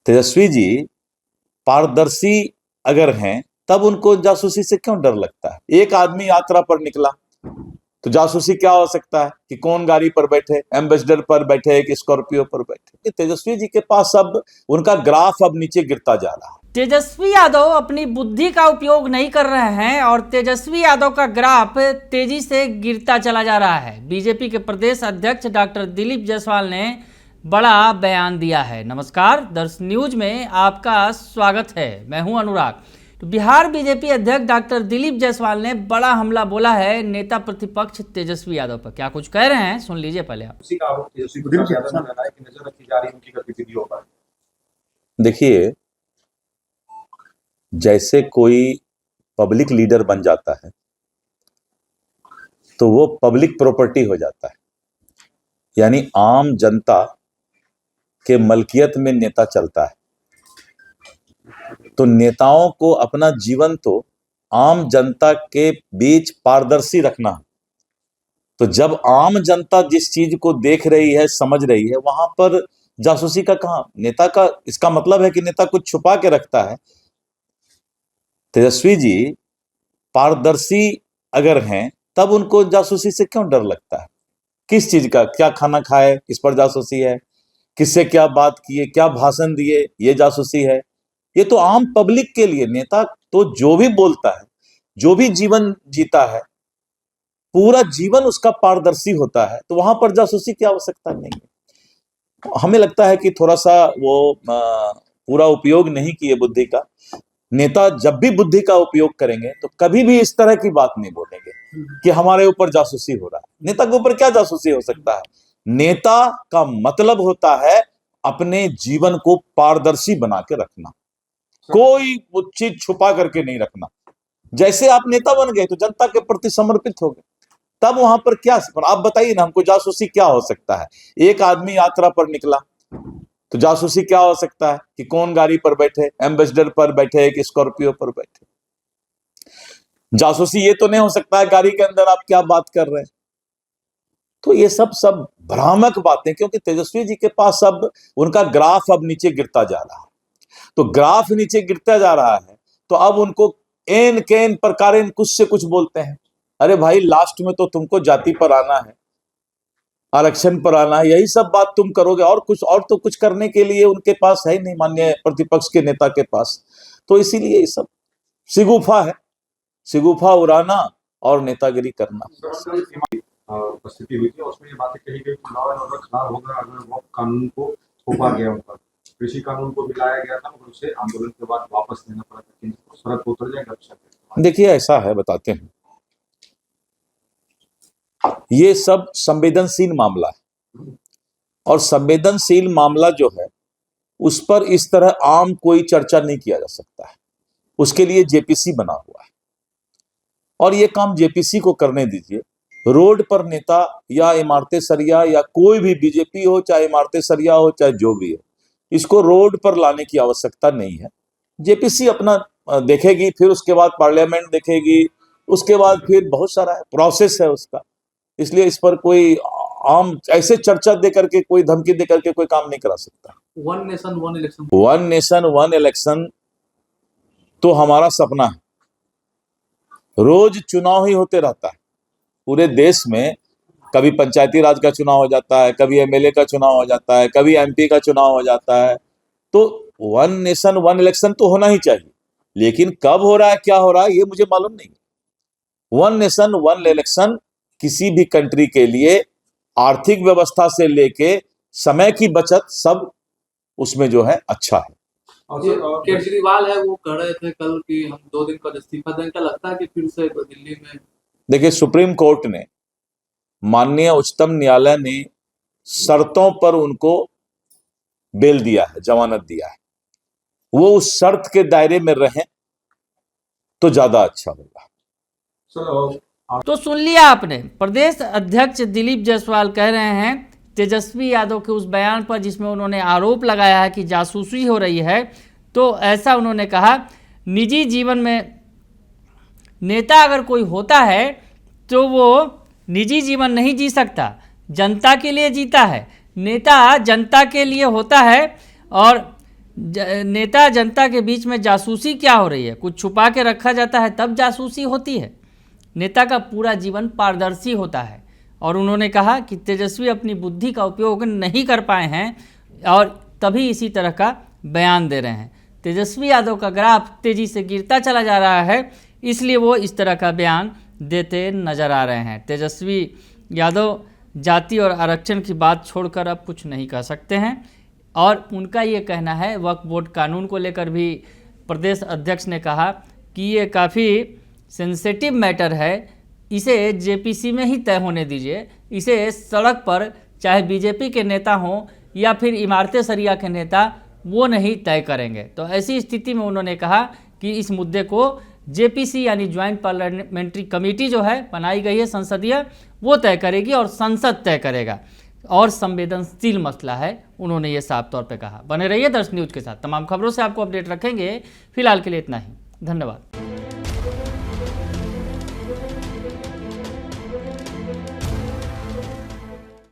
तेजस्वी जी पारदर्शी अगर हैं तब उनको जासूसी से क्यों डर लगता है? एक आदमी यात्रा पर निकला तो जासूसी क्या हो सकता है कि कौन गाड़ी पर बैठे, एम्बेसडर पर बैठे कि स्कॉर्पियो पर बैठे। तेजस्वी जी के पास अब उनका ग्राफ अब नीचे गिरता जा रहा है। तेजस्वी यादव अपनी बुद्धि का उपयोग नहीं कर रहे हैं और तेजस्वी यादव का ग्राफ तेजी से गिरता चला जा रहा है। बीजेपी के प्रदेश अध्यक्ष डॉक्टर दिलीप जायसवाल ने बड़ा बयान दिया है। नमस्कार, दर्श न्यूज में आपका स्वागत है। मैं हूं अनुराग। तो बिहार बीजेपी अध्यक्ष डॉक्टर दिलीप जायसवाल ने बड़ा हमला बोला है नेता प्रतिपक्ष तेजस्वी यादव पर। क्या कुछ कह रहे हैं, सुन लीजिए पहले आप। देखिए, जैसे कोई पब्लिक लीडर बन जाता है तो वो पब्लिक प्रॉपर्टी हो जाता है, यानी आम जनता के मलकियत में नेता चलता है। तो नेताओं को अपना जीवन तो आम जनता के बीच पारदर्शी रखना है। तो जब आम जनता जिस चीज को देख रही है, समझ रही है, वहां पर जासूसी का कहां? नेता का इसका मतलब है कि नेता कुछ छुपा के रखता है। तेजस्वी जी पारदर्शी अगर हैं तब उनको जासूसी से क्यों डर लगता है? किस चीज का? क्या खाना खाए इस पर जासूसी है, किससे क्या बात किए, क्या भाषण दिए, ये जासूसी है। ये तो आम पब्लिक के लिए। नेता तो जो भी बोलता है, जो भी जीवन जीता है, पूरा जीवन उसका पारदर्शी होता है, तो वहां पर जासूसी की आवश्यकता नहीं है। हमें लगता है कि थोड़ा सा वो पूरा उपयोग नहीं किए बुद्धि का। नेता जब भी बुद्धि का उपयोग करेंगे तो कभी भी इस तरह की बात नहीं बोलेंगे कि हमारे ऊपर जासूसी हो रहा है। नेता के ऊपर क्या जासूसी हो सकता है? नेता का मतलब होता है अपने जीवन को पारदर्शी बना के रखना, कोई चीज छुपा करके नहीं रखना। जैसे आप नेता बन गए तो जनता के प्रति समर्पित हो गए, तब वहां पर क्या? आप बताइए ना, हमको जासूसी क्या हो सकता है? एक आदमी यात्रा पर निकला तो जासूसी क्या हो सकता है कि कौन गाड़ी पर बैठे, एम्बेसडर पर बैठे कि स्कॉर्पियो पर बैठे। जासूसी ये तो नहीं हो सकता है गाड़ी के अंदर आप क्या बात कर रहे हैं। तो ये सब भ्रामक बातें, क्योंकि तेजस्वी जी के पास अब उनका ग्राफ अब नीचे गिरता जा रहा है। तो ग्राफ नीचे गिरता जा रहा है तो अब उनको एन केन प्रकार कुछ से कुछ बोलते हैं। अरे भाई, लास्ट में तो तुमको जाति पर आना है, आरक्षण पर आना है, यही सब बात तुम करोगे। और तो कुछ करने के लिए उनके पास है ही नहीं, माननीय प्रतिपक्ष के नेता के पास। तो इसीलिए ये सब शिगुफा है, शिगुफा उड़ाना और नेतागिरी करना। उपस्थिति हुई थी, उसमें ये बातें कही गई कि लॉ एंड ऑर्डर खराब होगा अगर वो कानून को थोपा गया उन पर। कृषि कानून को भी लाया गया था मगर उसे आंदोलन के बाद वापस लेना पड़ा था। केंद्र को सड़क पर उतर जाएगा। देखिए, ऐसा है, बताते हैं। ये सब संवेदनशील मामला है और संवेदनशील मामला जो है उस पर इस तरह आम कोई चर्चा नहीं किया जा सकता है। उसके लिए जेपीसी बना हुआ है और ये काम जेपीसी को करने दीजिए। रोड पर नेता या इमारतें सरिया या कोई भी बीजेपी हो, चाहे इमारतें सरिया हो, चाहे जो भी हो, इसको रोड पर लाने की आवश्यकता नहीं है। जेपीसी अपना देखेगी, फिर उसके बाद पार्लियामेंट देखेगी, उसके बाद फिर बहुत सारा प्रोसेस है उसका। इसलिए इस पर कोई आम ऐसे चर्चा दे करके, कोई धमकी दे करके कोई काम नहीं करा सकता। One nation one election, one nation one election तो हमारा सपना है। रोज चुनाव ही होते रहता है पूरे देश में। कभी पंचायती राज का चुनाव हो जाता है, कभी एमएलए का चुनाव हो जाता है, कभी एमपी का चुनाव हो जाता है। तो वन नेशन वन इलेक्शन तो होना ही चाहिए, लेकिन कब हो रहा है, क्या हो रहा है, ये मुझे मालूम नहीं। वन नेशन वन इलेक्शन किसी भी कंट्री के लिए आर्थिक व्यवस्था से लेके समय की बचत सब उसमें जो है अच्छा है। केजरीवाल है वो कह रहे थे कल कि हम 2 दिन का इस्तीफा दें। क्या लगता है कि फिर से दिल्ली में? देखिए, सुप्रीम कोर्ट ने, माननीय उच्चतम न्यायालय ने शर्तों पर उनको बेल दिया है, जमानत दिया है। वो उस शर्त के दायरे में रहें तो ज्यादा अच्छा होगा। तो सुन लिया आपने, प्रदेश अध्यक्ष दिलीप जायसवाल कह रहे हैं तेजस्वी यादव के उस बयान पर जिसमें उन्होंने आरोप लगाया है कि जासूसी हो रही है। तो ऐसा उन्होंने कहा, निजी जीवन में नेता अगर कोई होता है तो वो निजी जीवन नहीं जी सकता, जनता के लिए जीता है। नेता जनता के लिए होता है और नेता जनता के बीच में जासूसी क्या हो रही है? कुछ छुपा के रखा जाता है तब जासूसी होती है। नेता का पूरा जीवन पारदर्शी होता है। और उन्होंने कहा कि तेजस्वी अपनी बुद्धि का उपयोग नहीं कर पाए हैं और तभी इसी तरह का बयान दे रहे हैं। तेजस्वी यादव का ग्राफ तेजी से गिरता चला जा रहा है, इसलिए वो इस तरह का बयान देते नजर आ रहे हैं। तेजस्वी यादव जाति और आरक्षण की बात छोड़कर अब कुछ नहीं कह सकते हैं और उनका ये कहना है, वक्फ बोर्ड कानून को लेकर भी प्रदेश अध्यक्ष ने कहा कि ये काफ़ी सेंसिटिव मैटर है, इसे जेपीसी में ही तय होने दीजिए, इसे सड़क पर चाहे बीजेपी के नेता हों या फिर इमारत शरिया के नेता वो नहीं तय करेंगे। तो ऐसी स्थिति में उन्होंने कहा कि इस मुद्दे को जेपीसी यानी ज्वाइंट पार्लियामेंट्री कमेटी जो है बनाई गई है संसदीय, वो तय करेगी और संसद तय करेगा और संवेदनशील मसला है, उन्होंने ये साफ तौर पे कहा। बने रहिए दर्श न्यूज के साथ, तमाम खबरों से आपको अपडेट रखेंगे। फिलहाल के लिए इतना ही, धन्यवाद।